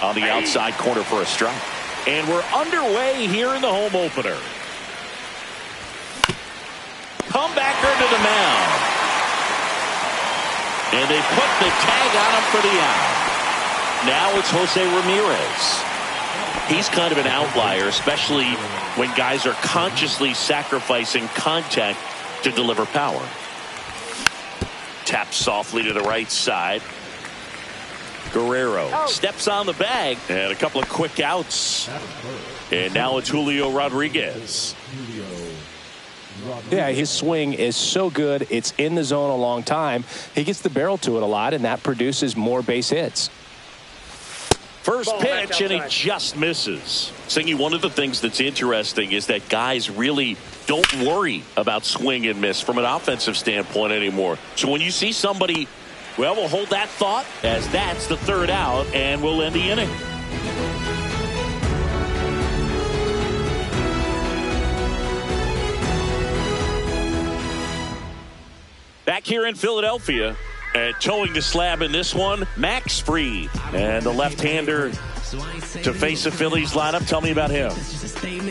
on the outside corner for a strike. And we're underway here in the home opener. Comebacker to the mound. And they put the tag on him for the out. Now it's Jose Ramirez. He's kind of an outlier, especially when guys are consciously sacrificing contact to deliver power. Taps softly to the right side. Guerrero steps on the bag, and a couple of quick outs. And now it's Julio Rodriguez. Yeah, his swing is so good. It's in the zone a long time. He gets the barrel to it a lot, and that produces more base hits. First pitch, and he just misses. Singy, one of the things that's interesting is that guys really don't worry about swing and miss from an offensive standpoint anymore. So when you see somebody, well, we'll hold that thought, as that's the third out, and we'll end the inning. Back here in Philadelphia, and towing the slab in this one, Max Fried. And the left-hander to face the Phillies lineup. Tell me about him.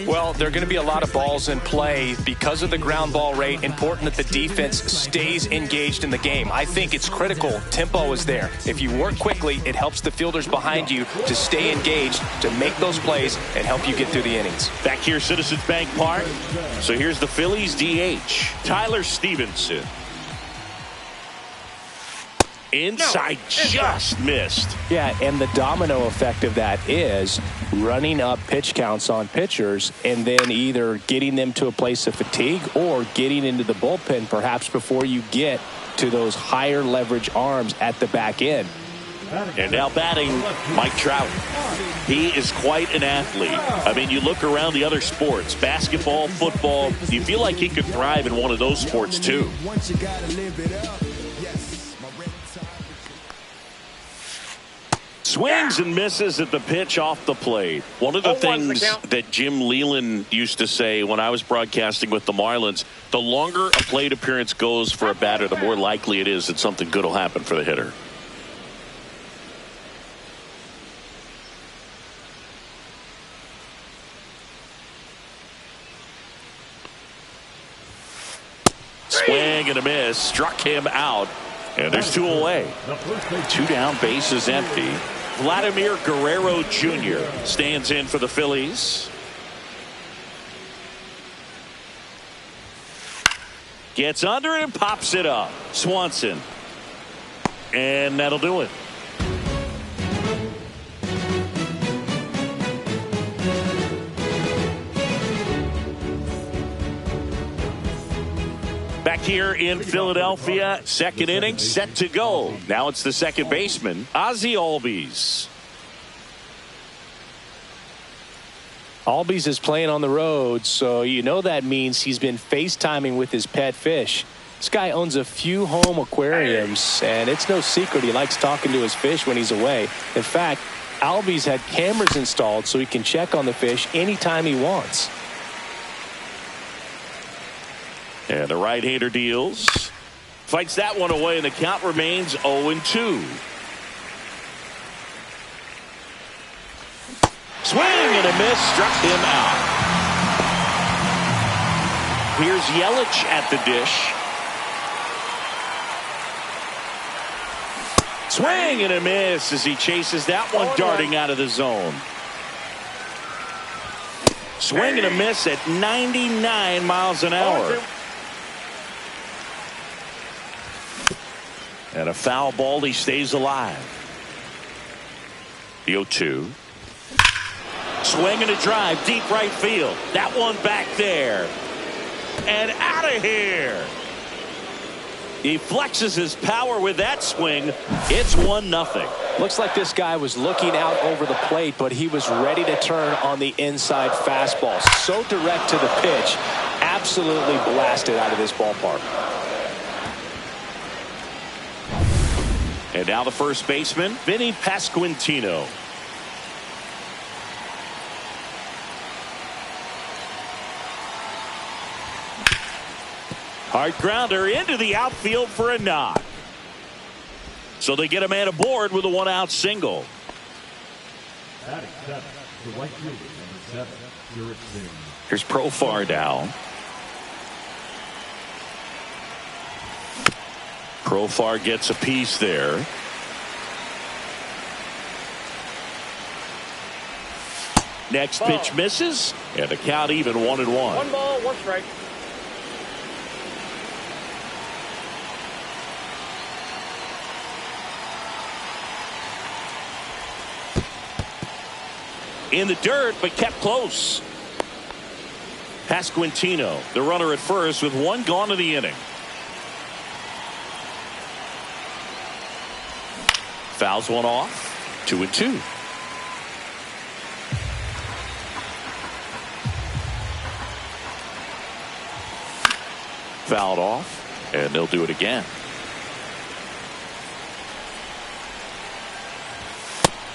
Well, there are going to be a lot of balls in play because of the ground ball rate. Important that the defense stays engaged in the game. I think it's critical. Tempo is there. If you work quickly, it helps the fielders behind you to stay engaged, to make those plays, and help you get through the innings. Back here, Citizens Bank Park. So here's the Phillies DH, Tyler Stevenson. Inside, just missed. Yeah, and the domino effect of that is running up pitch counts on pitchers and then either getting them to a place of fatigue or getting into the bullpen perhaps before you get to those higher leverage arms at the back end. And now batting, Mike Trout. He is quite an athlete. I mean, you look around the other sports, basketball, football, you feel like he could thrive in one of those sports too. Swings and misses at the pitch off the plate. One of the things that Jim Leyland used to say when I was broadcasting with the Marlins, the longer a plate appearance goes for a batter, the more likely it is that something good will happen for the hitter. Swing and a miss. Struck him out. And there's two away. Two down, bases empty. Vladimir Guerrero Jr. stands in for the Phillies. Gets under it and pops it up. Swanson. And that'll do it. Back here in Philadelphia, second inning set to go. Now it's the second baseman, Ozzie Albies. Albies is playing on the road, so you know that means he's been FaceTiming with his pet fish. This guy owns a few home aquariums, and it's no secret he likes talking to his fish when he's away. In fact, Albies had cameras installed so he can check on the fish anytime he wants. And the right-hander deals. Fights that one away, and the count remains 0-2. Swing and a miss. Struck him out. Here's Yelich at the dish. Swing and a miss as he chases that one darting out of the zone. Swing and a miss at 99 miles an hour. And a foul ball, he stays alive. The 0-2. Swing and a drive, deep right field. That one back there. And out of here. He flexes his power with that swing. It's 1-0. Looks like this guy was looking out over the plate, but he was ready to turn on the inside fastball. So direct to the pitch. Absolutely blasted out of this ballpark. And now the first baseman, Vinny Pasquantino. Hard grounder into the outfield for a knock. So they get a man aboard with a one-out single. Batting seven, the right fielder, number 7, Garrett Singh. Here's Profar now. Profar gets a piece there. Next pitch misses, and the count even 1-1. 1 ball, 1 strike. In the dirt, but kept close. Pasquantino, the runner at first, with 1 gone in the inning. Fouls one off. 2-2. Fouled off, and they'll do it again.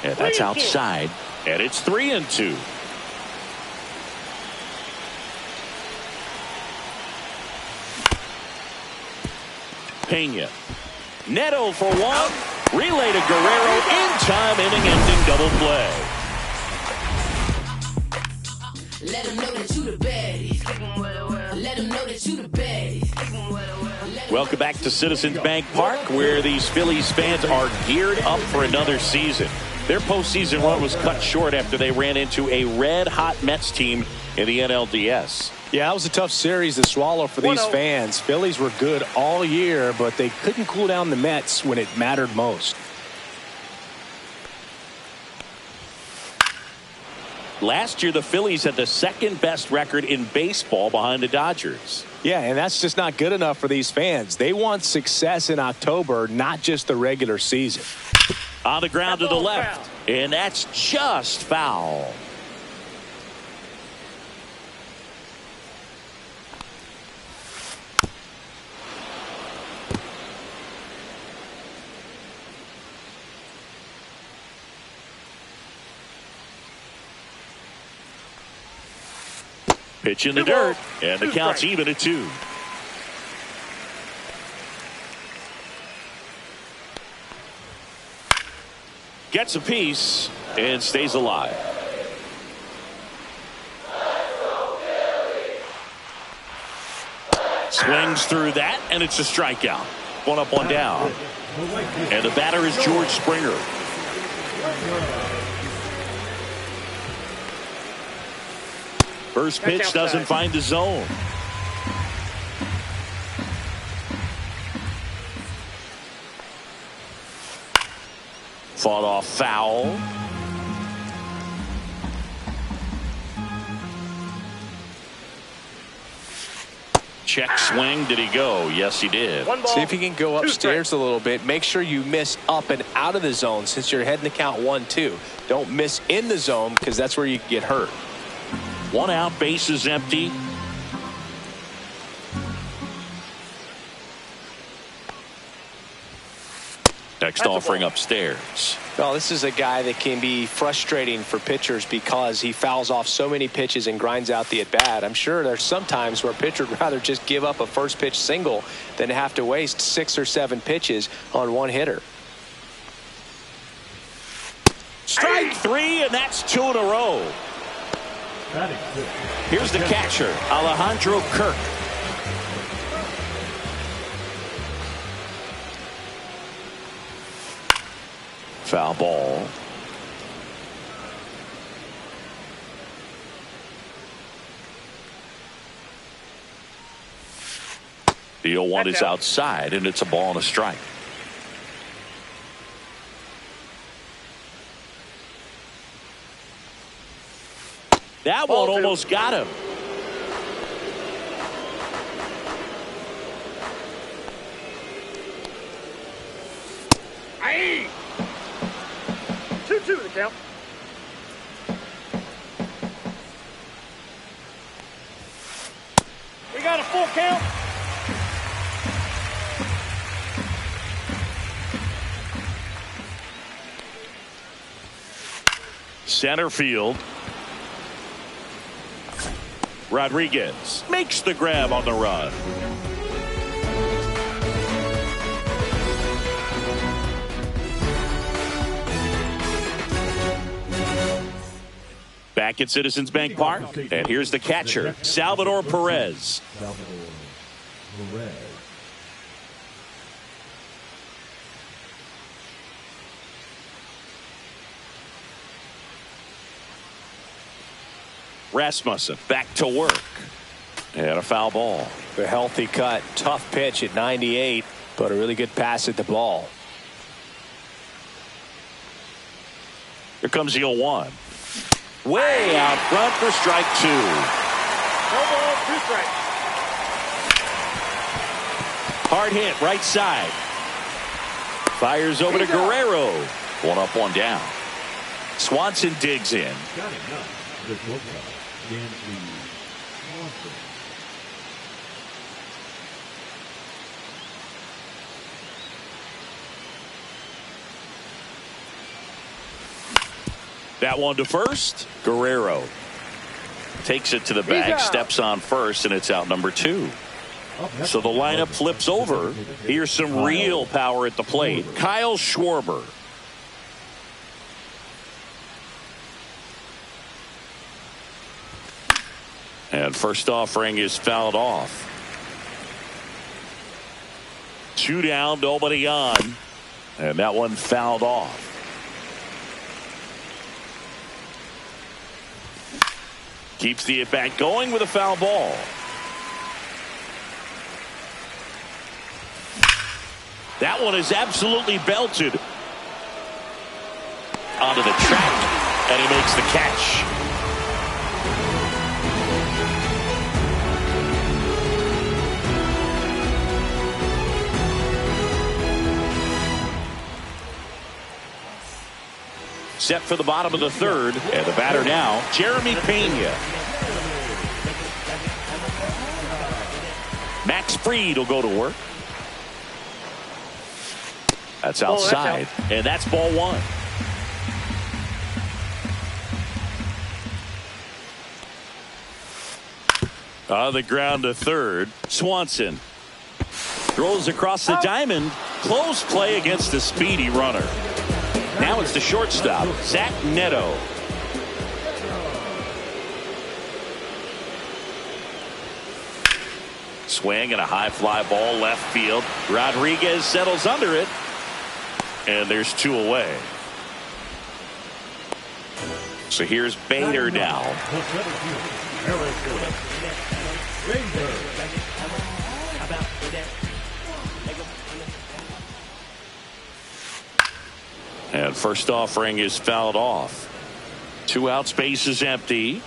And that's outside, and it's 3-2. Pena. Neto for 1. Relay to Guerrero in time, inning-ending double play. Let him know that you the baddest. Let him know that you the baddest. Welcome back to Citizens Bank Park, where these Phillies fans are geared up for another season. Their postseason run was cut short after they ran into a red-hot Mets team in the NLDS. Yeah, that was a tough series to swallow for these fans. Phillies were good all year, but they couldn't cool down the Mets when it mattered most. Last year, the Phillies had the second best record in baseball behind the Dodgers. Yeah, and that's just not good enough for these fans. They want success in October, not just the regular season. On the ground to the left, and that's just foul. Pitch in the dirt, and the count's even at 2. Gets a piece and stays alive. Swings through that, and it's a strikeout. 1 up, 1 down. And the batter is George Springer. First pitch doesn't find the zone. Fought off foul. Check swing. Did he go? Yes, he did. See if he can go upstairs a little bit. Make sure you miss up and out of the zone since you're heading to count 1-2. Don't miss in the zone because that's where you get hurt. 1 out, base is empty. Next offering upstairs. Well, this is a guy that can be frustrating for pitchers because he fouls off so many pitches and grinds out the at-bat. I'm sure there's some times where a pitcher would rather just give up a first pitch single than have to waste 6 or 7 pitches on one hitter. Strike 3, and that's 2 in a row. Here's the catcher, Alejandro Kirk. Foul ball. The 0-1 is outside, and it's a ball and a strike. That one almost got him. Aye. 2-2 the count. We got a full count. Center field. Rodriguez makes the grab on the run. Back at Citizens Bank Park. And here's the catcher, Salvador Perez. Salvador Perez. Rasmussen back to work. And a foul ball. The healthy cut. Tough pitch at 98, but a really good pass at the ball. Here comes the 0-1. Way out front for strike 2. No ball, 2 strikes. Hard hit, right side. Fires over to Guerrero. 1 up, 1 down. Swanson digs in. Got enough. The shortstop, Yankee Swanson. That one to first. Guerrero takes it to the bag, steps on first, and it's out number 2. So the lineup flips over. Here's some real power at the plate. Kyle Schwarber. And first offering is fouled off. 2 down, nobody on. And that one fouled off. Keeps the at-bat going with a foul ball. That one is absolutely belted onto the track, and he makes the catch. Set for the bottom of the 3rd, and the batter now, Jeremy Pena. Max Fried will go to work. That's outside, and that's ball 1. On the ground to 3rd, Swanson throws across the diamond. Close play against the speedy runner. Now it's the shortstop, Zach Neto. Swing and a high fly ball left field. Rodriguez settles under it. And there's 2 away. So here's Bader now. And first offering is fouled off. 2 outs, base is empty.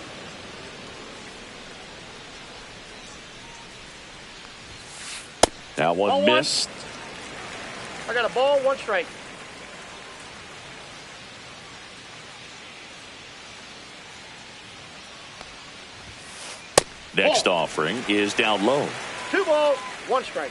That one missed. I got a ball, 1 strike. Next offering is down low. 2 balls, 1 strike.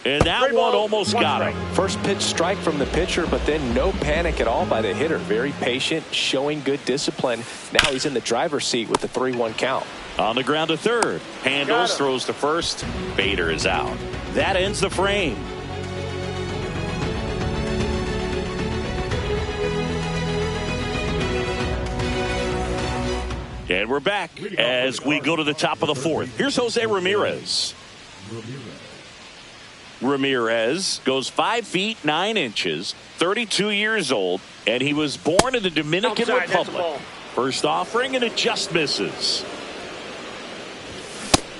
And that one almost got him. First pitch strike from the pitcher, but then no panic at all by the hitter. Very patient, showing good discipline. Now he's in the driver's seat with the 3-1 count. On the ground to 3rd. Handles, throws to first. Bader is out. That ends the frame. And we're back as we go to the top of the 4th. Here's Jose Ramirez. Ramirez goes 5 feet 9 inches, 32 years old, and he was born in the Dominican Republic. First offering, and it just misses.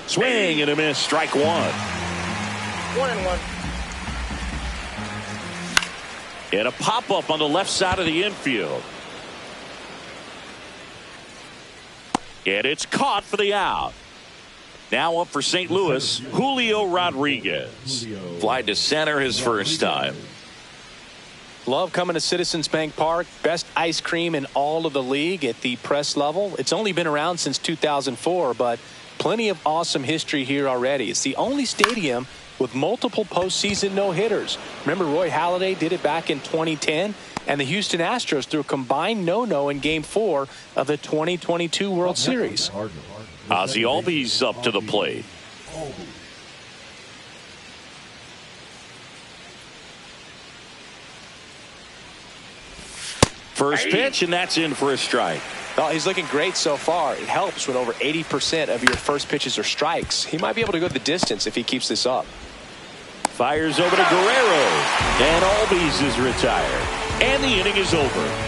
Swing and a miss, strike 1. 1-1. And a pop-up on the left side of the infield. And it's caught for the out. Now up for St. Louis, Julio Rodriguez. Fly to center his first time. Love coming to Citizens Bank Park. Best ice cream in all of the league at the press level. It's only been around since 2004, but plenty of awesome history here already. It's the only stadium with multiple postseason no-hitters. Remember Roy Halladay did it back in 2010? And the Houston Astros threw a combined no-no in Game 4 of the 2022 World Series. Ozzie Albies up to the plate. First pitch, and that's in for a strike. Well, he's looking great so far. It helps when over 80% of your first pitches are strikes. He might be able to go the distance if he keeps this up. Fires over to Guerrero, and Albies is retired, and the inning is over.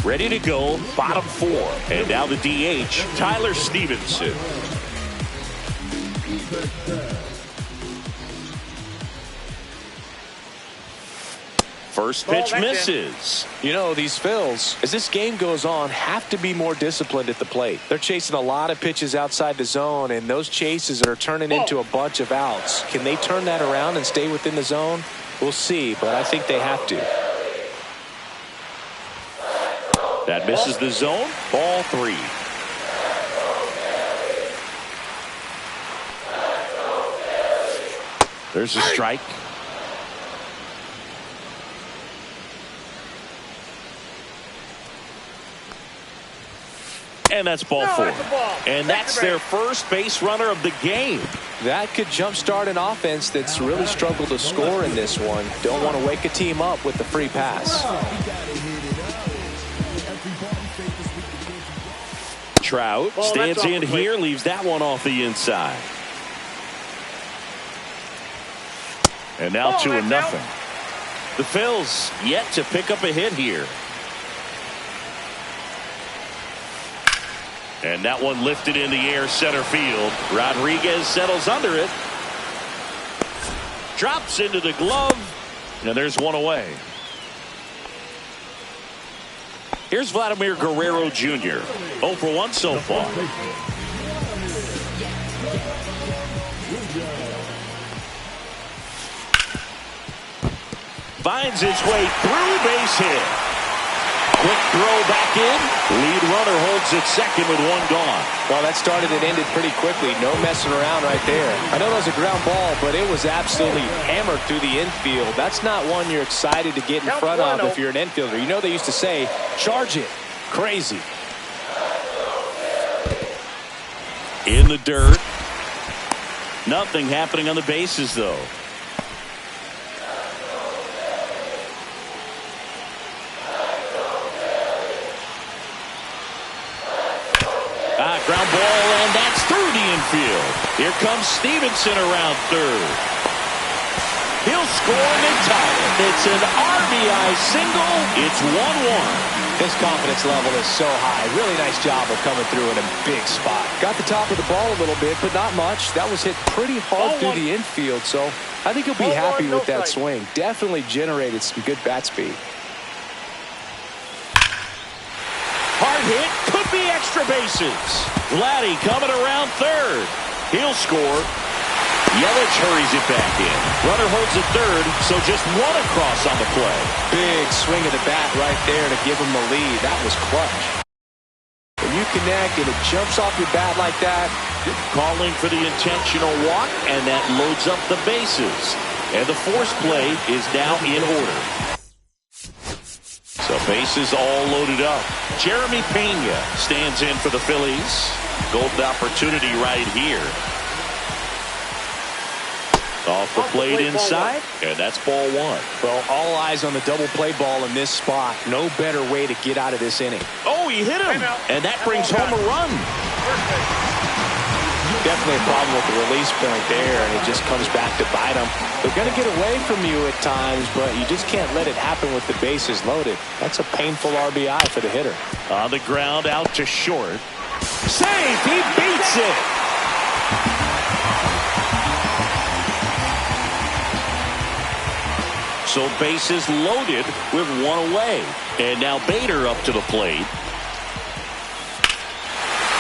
Ready to go, bottom four. And now the DH, Tyler Stevenson. First pitch misses. You know, these Phils, as this game goes on, have to be more disciplined at the plate. They're chasing a lot of pitches outside the zone, and those chases are turning into a bunch of outs. Can they turn that around and stay within the zone? We'll see, but I think they have to. That misses the zone. Ball three. There's a strike. And that's ball four. And that's their first base runner of the game. That could jumpstart an offense that's really struggled to score in this one. Don't want to wake a team up with the free pass. Trout stands in here, leaves that one off the inside. And now 2-0. The Phils yet to pick up a hit here. And that one lifted in the air, center field. Rodriguez settles under it. Drops into the glove. And there's one away. Here's Vladimir Guerrero Jr. 0 for 1 so far. Finds its way through, base hit. Quick throw back in. Lead runner holds it second with one gone. Well, that started and ended pretty quickly. No messing around right there. I know that was a ground ball, but it was absolutely hammered through the infield. That's not one you're excited to get in front of if you're an infielder. You know they used to say, charge it. Crazy. In the dirt. Nothing happening on the bases, though. Ground ball, and that's through the infield. Here comes Stevenson around third. He'll score and tie it. It's an RBI single. It's 1-1. His confidence level is so high. Really nice job of coming through in a big spot. Got the top of the ball a little bit, but not much. That was hit pretty hard through the infield, so I think he'll be happy with that swing. Definitely generated some good bat speed. Hard hit, could be extra bases. Vladdy coming around third. He'll score. Yelich hurries it back in. Runner holds it third, so just one across on the play. Big swing of the bat right there to give him the lead. That was clutch. When you connect and it jumps off your bat like that. Calling for the intentional walk, and that loads up the bases. And the force play is now in order. So bases all loaded up. Jeremy Pena stands in for the Phillies. Golden opportunity right here. Off the plate inside, and that's ball one. Well, all eyes on the double play ball in this spot. No better way to get out of this inning. Oh, he hit him, and that brings home a run. Definitely a problem with the release point there, and it just comes back to bite them. They're going to get away from you at times, but you just can't let it happen with the bases loaded. That's a painful RBI for the hitter. On the ground, out to short. Safe! He beats it! So bases loaded with one away. And now Bader up to the plate.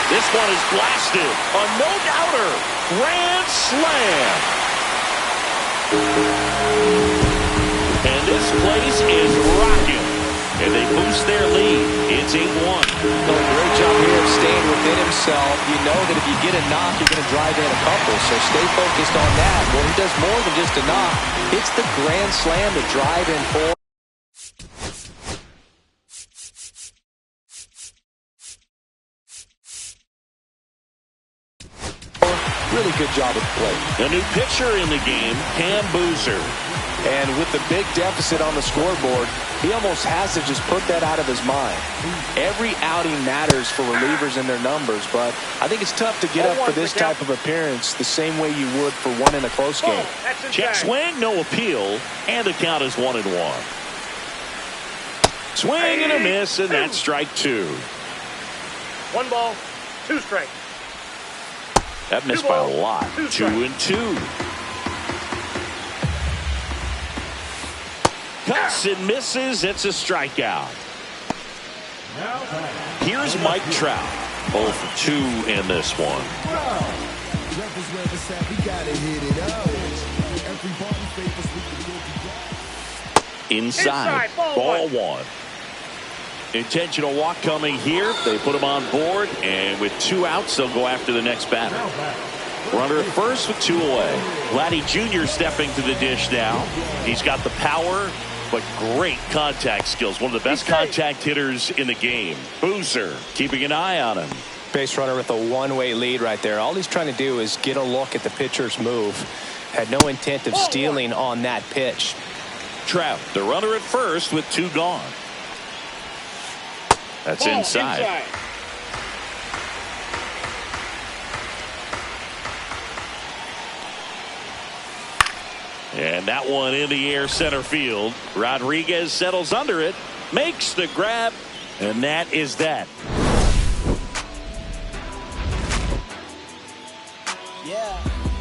This one is blasted. A no-doubter. Grand slam. And this place is rocking. And they boost their lead. It's 8-1. Great job here of staying within himself. You know that if you get a knock, you're going to drive in a couple. So stay focused on that. Well, he does more than just a knock. It's the grand slam to drive in four. really good job at the plate. The new pitcher in the game, Cam Boozer. And with the big deficit on the scoreboard, he almost has to just put that out of his mind. Every outing matters for relievers and their numbers, but I think it's tough to get up for this type of appearance the same way you would for one in a close game. Check swing, no appeal, and the count is 1-1. Swing and a miss, and that's strike 2. 1 ball, 2 strikes. That missed by a lot. 2-2. Cuts and misses. It's a strikeout. Here's Mike Trout. 0 for 2 in this one. Inside. Ball 1. Intentional walk coming here. They put him on board, and with 2 outs, they'll go after the next batter. Runner at first with 2 away. Vladdy Jr. stepping to the dish now. He's got the power, but great contact skills. One of the best contact hitters in the game. Boozer keeping an eye on him. Base runner with a one-way lead right there. All he's trying to do is get a look at the pitcher's move. Had no intent of stealing on that pitch. Trout, the runner at first with 2 gone. That's inside. And that one in the air center field. Rodriguez settles under it, makes the grab, and that is that. Yeah,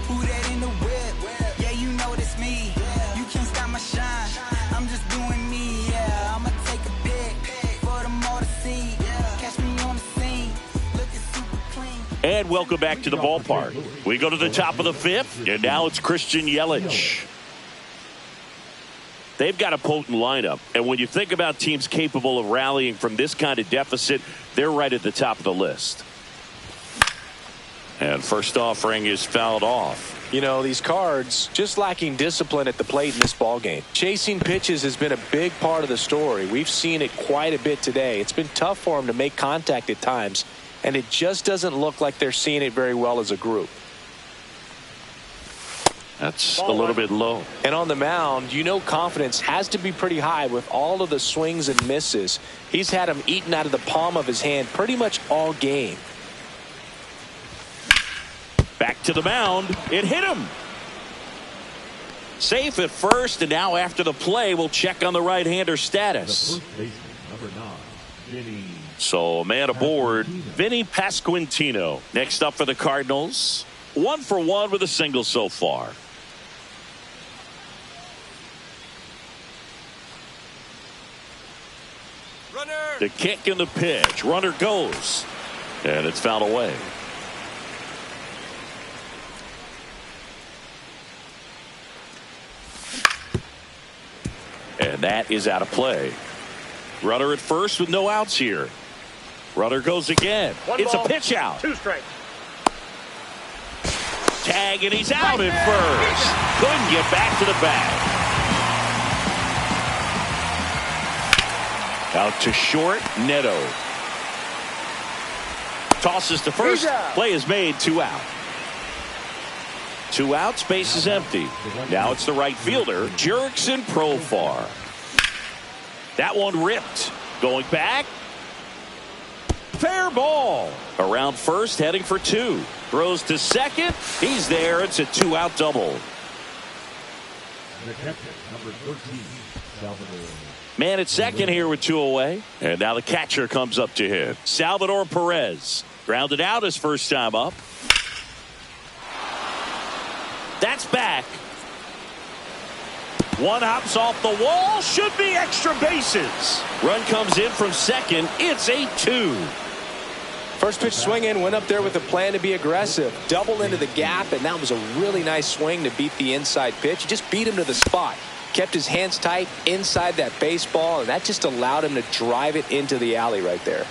who that in the whip? Yeah, you know it's me. You can't stop my shine. I'm just doing me. Yeah, I'ma take a pic for them all to see. Catch me on the scene, looking super clean. And welcome back to the ballpark. We go to the top of the 5th, and now it's Christian Yelich. They've got a potent lineup, and when you think about teams capable of rallying from this kind of deficit, they're right at the top of the list. And first offering is fouled off. You know, these Cards just lacking discipline at the plate in this ballgame. Chasing pitches has been a big part of the story. We've seen it quite a bit today. It's been tough for them to make contact at times, and it just doesn't look like they're seeing it very well as a group. That's a little bit low. And on the mound, you know confidence has to be pretty high with all of the swings and misses. He's had them eaten out of the palm of his hand pretty much all game. Back to the mound. It hit him. Safe at first, and now after the play, we'll check on the right-hander status. So, man aboard, Vinny Pasquantino. Next up for the Cardinals. 1 for 1 with a single so far. The kick and the pitch. Runner goes. And it's fouled away. And that is out of play. Runner at first with no outs here. Runner goes again. It's a pitch out. 2 strikes. Tag, and he's out at first. Couldn't get back to the bag. Out to short, Neto. Tosses to first. Play is made. 2 out. 2 outs, base is empty. Now it's the right fielder, Jurickson Profar. That one ripped. Going back. Fair ball. Around first, heading for 2. Throws to second. He's there. It's a 2-out double. The catcher, number 13, Salvador. Man at second here with 2 away. And now the catcher comes up to hit. Salvador Perez. Grounded out his first time up. That's back. One hops off the wall. Should be extra bases. Run comes in from second. It's 8-2. First pitch swinging, went up there with a plan to be aggressive. Double into the gap, and that was a really nice swing to beat the inside pitch. He just beat him to the spot. Kept his hands tight inside that baseball, and that just allowed him to drive it into the alley right there.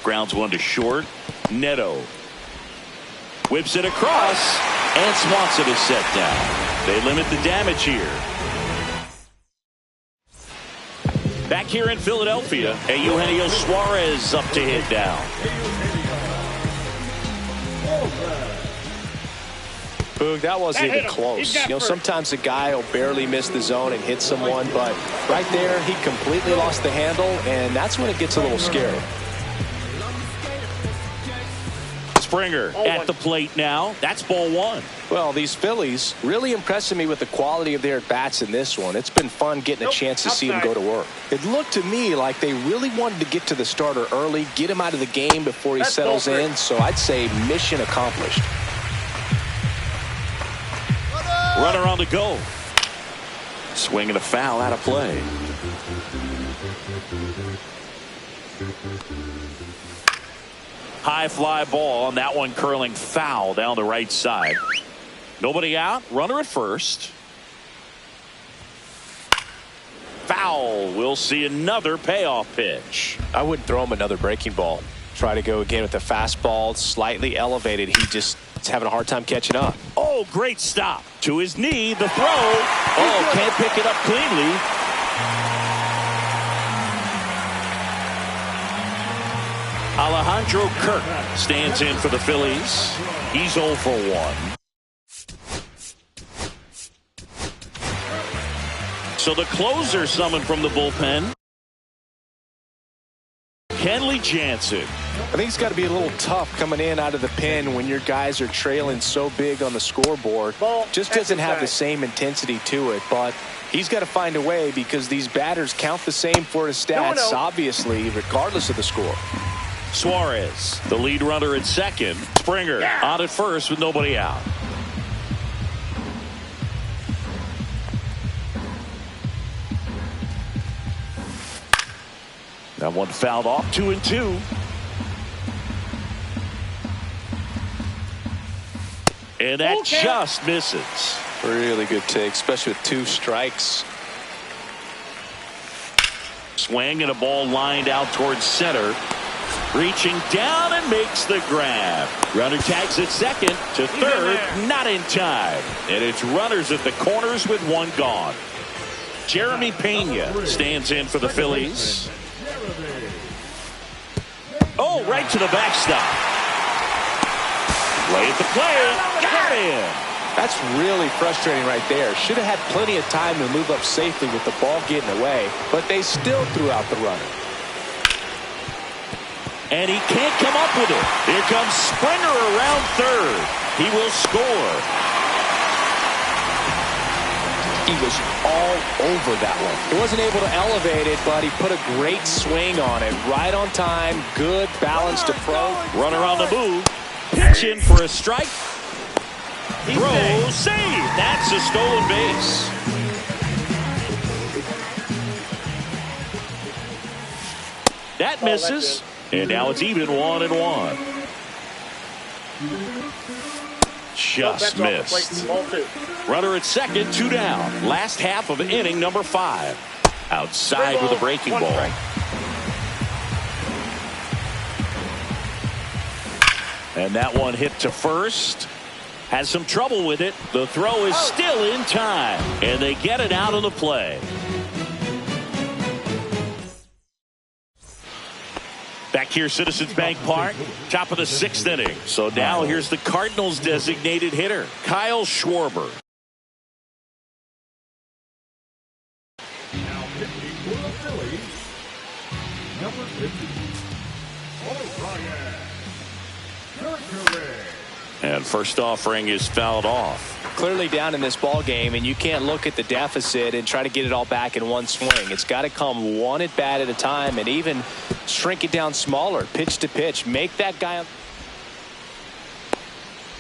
Grounds one to short. Neto whips it across, and Swanson is set down. They limit the damage here. Back here in Philadelphia, Eugenio Suarez up to hit down. Boog, that wasn't even close. You know, sometimes a guy will barely miss the zone and hit someone, but right there, he completely lost the handle, and that's when it gets a little scary. Springer at the plate now. That's ball one. Well, these Phillies really impressing me with the quality of their at-bats in this one. It's been fun getting a chance to see them go to work. It looked to me like they really wanted to get to the starter early, get him out of the game before he settles in, so I'd say mission accomplished. Runner on the go. Swing and a foul out of play. High fly ball on that one, curling foul down the right side. Nobody out. Runner at first. Foul. We'll see another payoff pitch. I wouldn't throw him another breaking ball. Try to go again with the fastball, slightly elevated. He just is having a hard time catching up. Oh, great stop. To his knee, the throw. Oh, can't pick it up cleanly. Alejandro Kirk stands in for the Phillies. He's 0 for 1. So the closer summoned from the bullpen. Kenley Jansen. I think it's got to be a little tough coming in out of the pen when your guys are trailing so big on the scoreboard. Just doesn't have the same intensity to it, but he's got to find a way because these batters count the same for his stats, obviously, regardless of the score. Suarez, the lead runner at second. Springer on at first with nobody out. That one fouled off, 2-2. And that just misses. Really good take, especially with 2 strikes. Swing and a ball lined out towards center. Reaching down and makes the grab. Runner tags at second to third, not in time. And it's runners at the corners with 1 gone. Jeremy Pena stands in for the Phillies. Oh, right to the backstop. Play at the plate. Got him. That's really frustrating right there. Should have had plenty of time to move up safely with the ball getting away, but they still threw out the runner. And he can't come up with it. Here comes Springer around third. He will score. He was all over that one. He wasn't able to elevate it, but he put a great swing on it. Right on time, good, balanced approach. Runner on the move. Pitch in for a strike. Throw, save. That's a stolen base. That misses. And now it's even 1-1. Just missed. Runner at second, 2 down. Last half of inning number 5. Outside with a breaking ball. And that one hit to first. Has some trouble with it. The throw is still in time. And they get it out of the play. Back here, Citizens Bank Park, top of the 6th inning. So now here's the Cardinals' designated hitter, Kyle Schwarber. Now pitching for the Phillies, number 50, O'Brien. And first offering is fouled off. Clearly down in this ball game, and you can't look at the deficit and try to get it all back in one swing. It's got to come one at bat at a time, and even shrink it down smaller, pitch to pitch. Make that guy.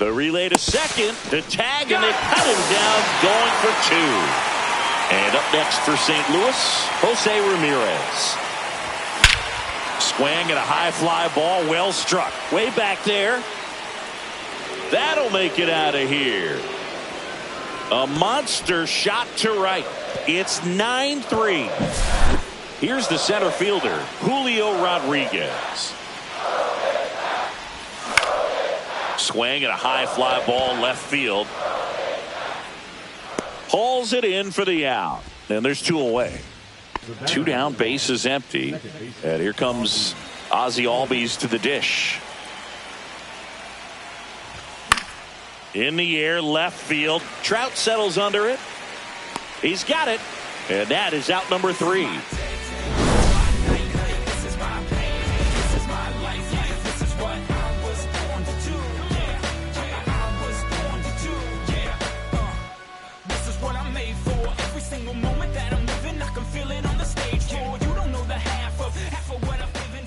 The relay to second, the tag, and they cut him down, going for 2. And up next for St. Louis, Jose Ramirez. Swing and a high fly ball, well struck. Way back there. That'll make it out of here. A monster shot to right. It's 9-3. Here's the center fielder, Julio Rodriguez. Swing and a high fly ball left field. Hauls it in for the out. And there's 2 away. 2 down, base is empty. And here comes Ozzie Albies to the dish. In the air, left field. Trout settles under it. He's got it. And that is out number 3.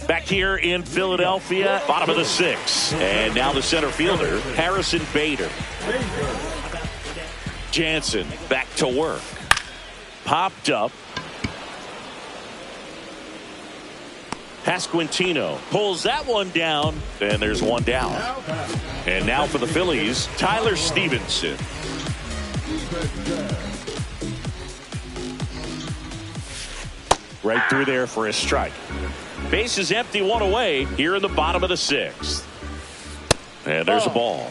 Back here in Philadelphia, bottom of the 6th. And now the center fielder, Harrison Bader. Jansen back to work. Popped up. Pasquantino pulls that one down, and there's one down. And now for the Phillies, Tyler Stevenson. Right through there for a strike. Base is empty, one away here in the bottom of the 6th. And there's a ball.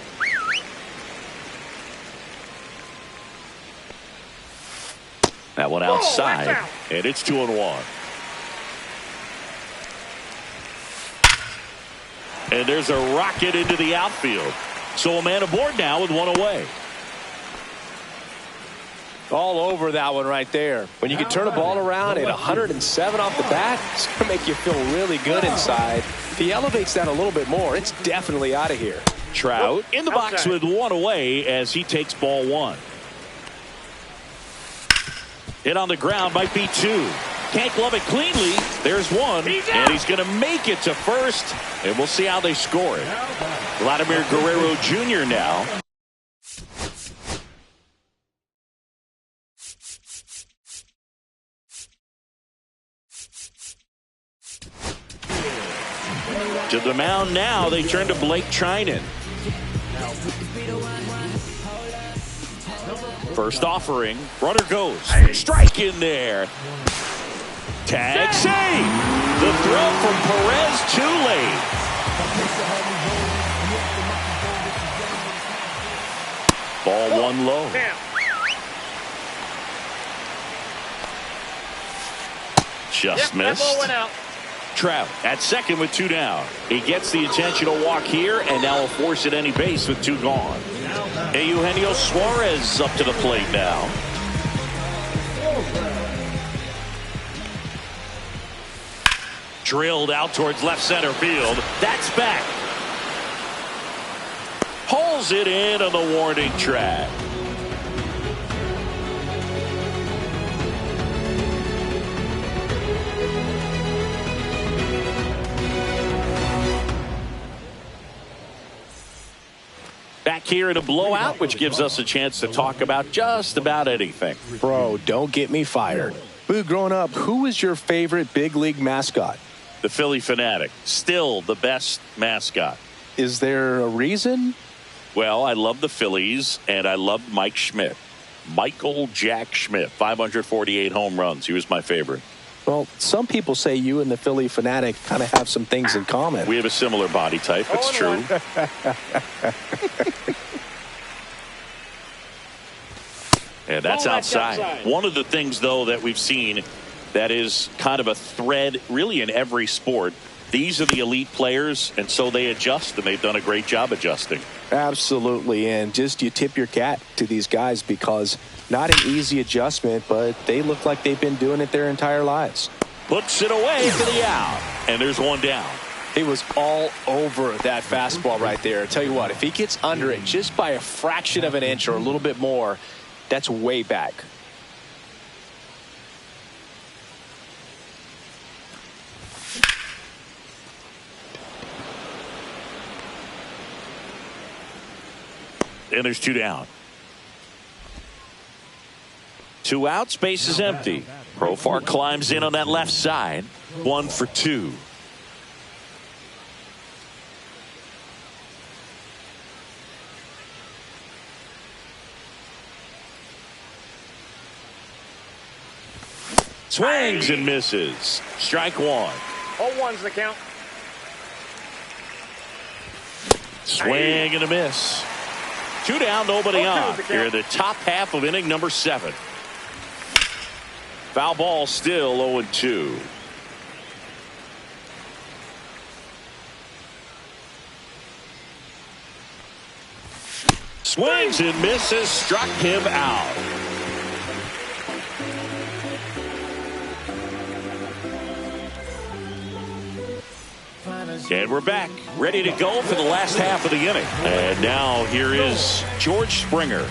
That one outside, and it's 2-1. And there's a rocket into the outfield. So a man aboard now with one away. All over that one right there. When you can turn a ball around at 107 off the bat, it's going to make you feel really good inside. If he elevates that a little bit more, it's definitely out of here. Trout in the box with one away as he takes ball 1. Hit on the ground, might be 2. Can't glove it cleanly. There's 1, and he's going to make it to first, and we'll see how they score it. Vladimir Guerrero Jr. now. To the mound now, they turn to Blake Trinan. First offering, runner goes. Strike in there. Tag save. The throw from Perez too late. Ball 1 low. Just missed. Trout at second with 2 down. He gets the intentional walk here, and now will force at any base with 2 gone. Eugenio Suarez up to the plate now. Drilled out towards left center field. That's back. Pulls it in on the warning track. Back here in a blowout, which gives us a chance to talk about just about anything. Bro, don't get me fired. Boo, growing up, who was your favorite big league mascot? The Philly Fanatic. Still the best mascot. Is there a reason? Well, I love the Phillies, and I loved Mike Schmidt. Michael Jack Schmidt, 548 home runs. He was my favorite. Well, some people say you and the Philly Fanatic kind of have some things in common. We have a similar body type. It's true. And that's outside. One of the things, though, that we've seen that is kind of a thread really in every sport. These are the elite players, and so they adjust, and they've done a great job adjusting. Absolutely, and just you tip your cap to these guys because not an easy adjustment, but they look like they've been doing it their entire lives. Puts it away for the out, and there's one down. He was all over that fastball right there. I tell you what, if he gets under it just by a fraction of an inch or a little bit more, that's way back. And there's 2 down. 2 outs, base is empty. Profar climbs in on that left side. 1 for 2. Swings and misses. Strike 1. All 1's the count. Swing and a miss. 2 down, nobody on. Here in the top half of inning number 7. Foul ball still 0-2. Swings and misses, struck him out. And we're back, ready to go for the last half of the inning. And now here is George Springer.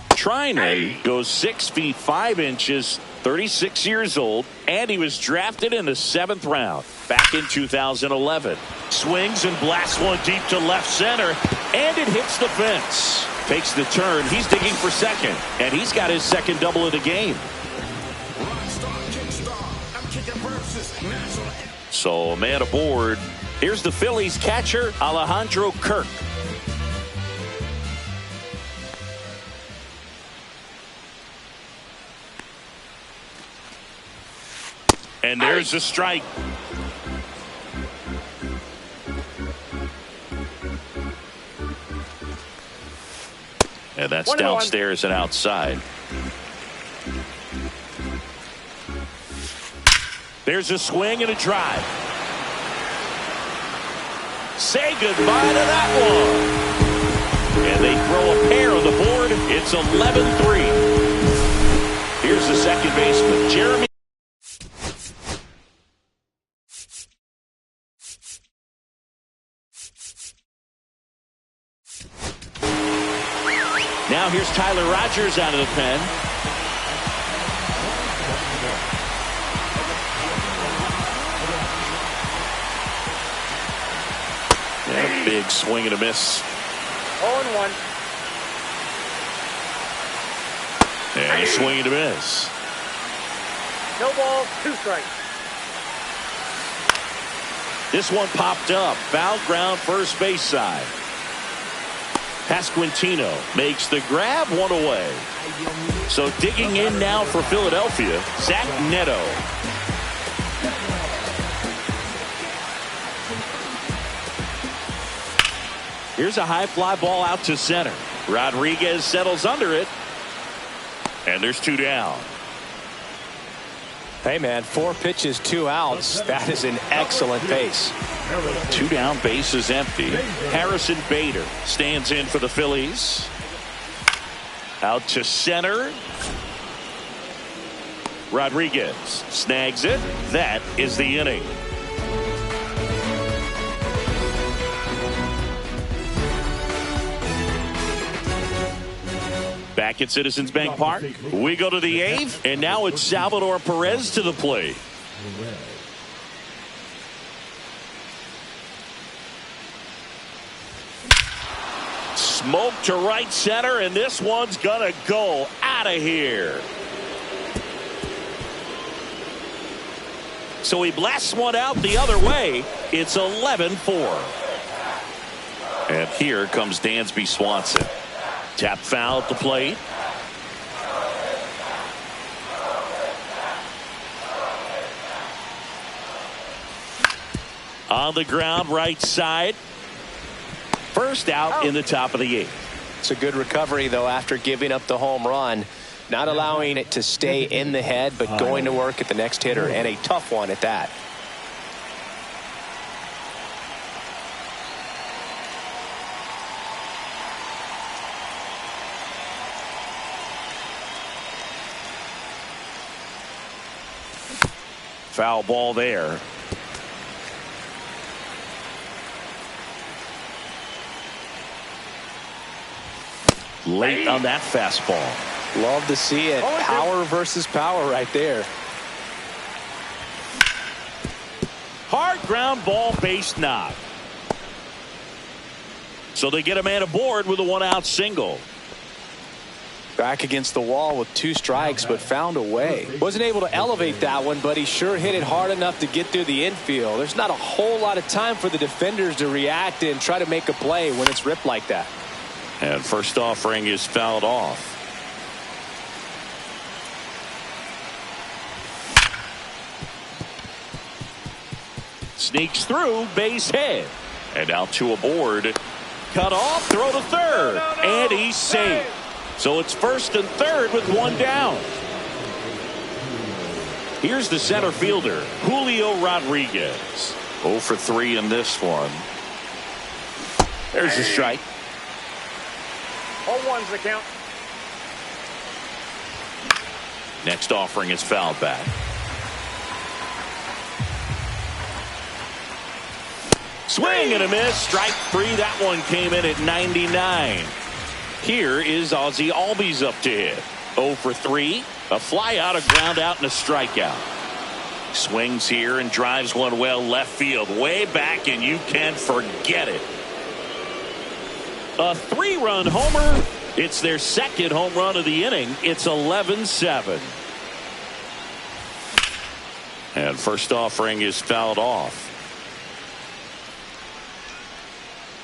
Treinen goes 6 feet 5 inches, 36 years old, and he was drafted in the 7th round back in 2011. Swings and blasts one deep to left center, and it hits the fence. Takes the turn. He's digging for second, and he's got his second double of the game. So a man aboard. Here's the Phillies catcher, Alejandro Kirk. And there's a strike. And that's downstairs and outside. There's a swing and a drive. Say goodbye to that one. And they throw a pair on the board. It's 11-3. Here's the second baseman, Jeremy. Now here's Tyler Rogers out of the pen. Yeah, big swing and a miss. 0-1. And a swing and a miss. No ball, 2 strikes. This one popped up. Foul ground, first base side. Pasquantino makes the grab, one away. So digging in now for Philadelphia, Zach Neto. Here's a high fly ball out to center. Rodriguez settles under it. And there's 2 down. Hey, man, 4 pitches, 2 outs. That is an excellent pace. 2 down, base is empty. Harrison Bader stands in for the Phillies. Out to center. Rodriguez snags it. That is the inning. Back at Citizens Bank Park, we go to the 8th, and now it's Salvador Perez to the plate. Smoke to right center, and this one's gonna go out of here. So he blasts one out the other way. It's 11-4. And here comes Dansby Swanson. Tap foul at the plate. On the ground, right side. First out in the top of the 8th. It's a good recovery, though, after giving up the home run. Not allowing it to stay in the head, but going to work at the next hitter, and a tough one at that. Foul ball there. Late on that fastball. Love to see it. Power versus power right there. Hard ground ball, base knock. So they get a man aboard with a 1-out single. Back against the wall with 2 strikes, but found a way. Wasn't able to elevate that one, but he sure hit it hard enough to get through the infield. There's not a whole lot of time for the defenders to react and try to make a play when it's ripped like that. And first offering is fouled off. Sneaks through, base hit. And out to aboard. Cut off, throw to third. And he's safe. So it's first and third with 1 down. Here's the center fielder, Julio Rodriguez. 0 for 3 in this one. There's a strike. 0-1's the count. Next offering is fouled back. Swing and a miss. Strike 3. That one came in at 99. Here is Ozzie Albies up to hit. 0 for 3. A fly out, a ground out, and a strikeout. Swings here and drives one well left field. Way back, and you can forget it. A 3-run homer. It's their second home run of the inning. It's 11-7. And first offering is fouled off.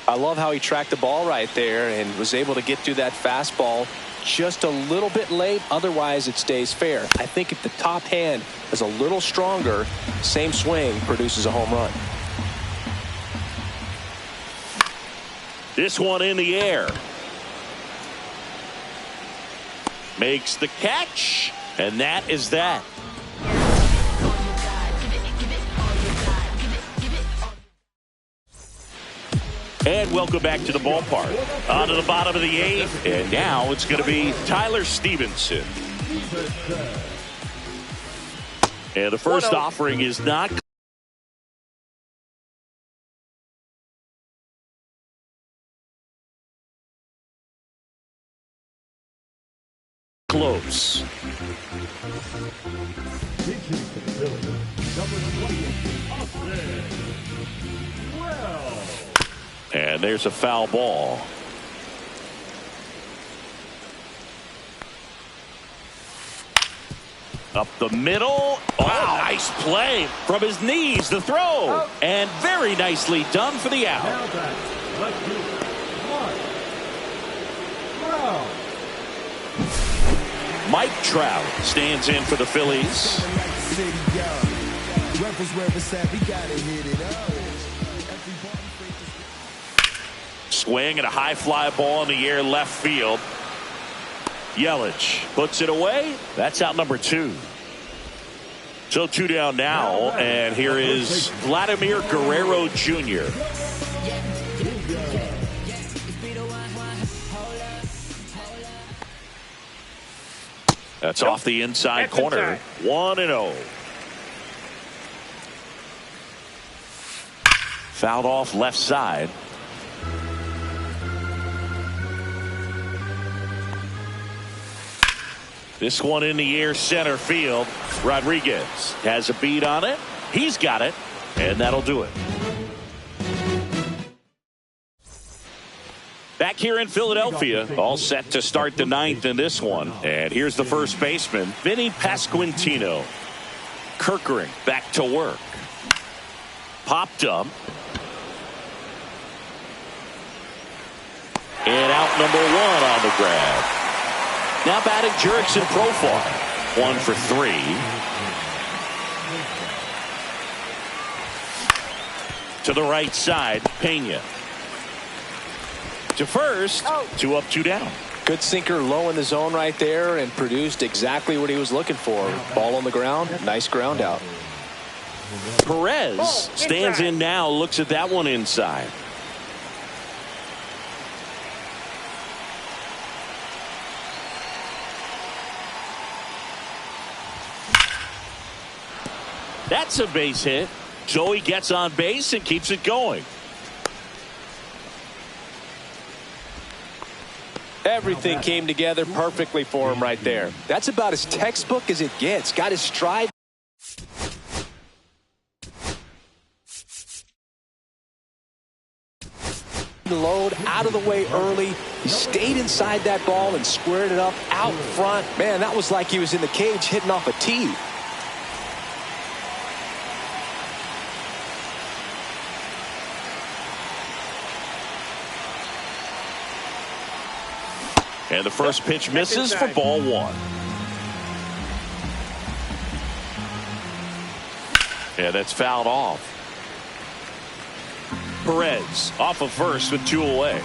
I love how he tracked the ball right there and was able to get through that fastball just a little bit late. Otherwise, it stays fair. I think if the top hand is a little stronger, same swing produces a home run. This one in the air. Makes the catch, and that is that. And welcome back to the ballpark. On to the bottom of the 8th, and now it's going to be Tyler Stevenson. And the first offering is not close. And there's a foul ball. Up the middle. Wow, nice play from his knees. The throw. And very nicely done for the out. Now back. Let's do it. Mike Trout stands in for the Phillies. Swing and a high fly ball in the air left field. Yelich puts it away. That's out number 2. So 2 down now, and here is Vladimir Guerrero Jr. That's off the inside corner. 1-0. Fouled off left side. This one in the air center field. Rodriguez has a beat on it. He's got it, and that'll do it. Back here in Philadelphia, all set to start the 9th in this one. And here's the first baseman, Vinny Pasquantino. Kerkering back to work. Popped up. And out number 1 on the grab. Now batting Jurickson Profar. 1 for 3. To the right side, Pena. To first, 2 up, 2 down. Good sinker low in the zone right there and produced exactly what he was looking for. Ball on the ground, nice ground out. Perez stands in now, looks at that one inside. That's a base hit. So he gets on base and keeps it going. Everything came together perfectly for him right there. That's about as textbook as it gets. Got his stride. Load out of the way early. He stayed inside that ball and squared it up out front. Man, that was like he was in the cage hitting off a tee. And the first pitch misses for ball 1. And that's fouled off. Perez off of first with 2 away.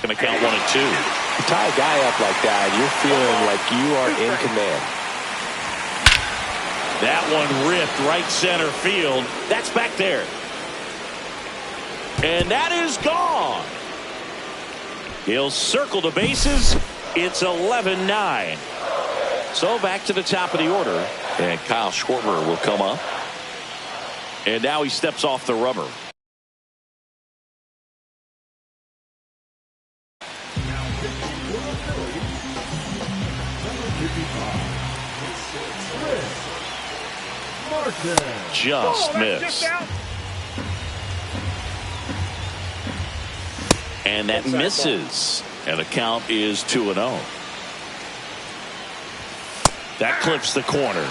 Gonna count 1 and 2. You tie a guy up like that, you're feeling like you are in command. That one ripped right center field. That's back there. And that is gone. He'll circle the bases. It's 11-9. So back to the top of the order. And Kyle Schwarber will come up. And now he steps off the rubber. Just missed. And that misses. And the count is 2-0. That clips the corner.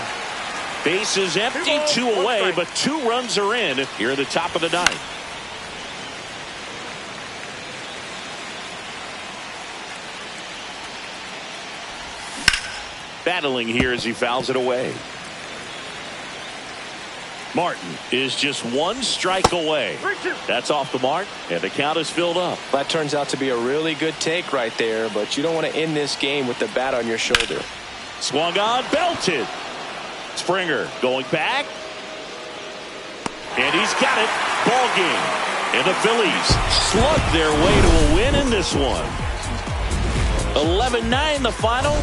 Base is empty, 2 away, but 2 runs are in here at the top of the ninth. Battling here as he fouls it away. Martin is just 1 strike away. That's off the mark, and the count is filled up. That turns out to be a really good take right there, but you don't want to end this game with the bat on your shoulder. Swung on, belted. Springer going back. And he's got it. Ball game. And the Phillies slug their way to a win in this one. 11-9 the final.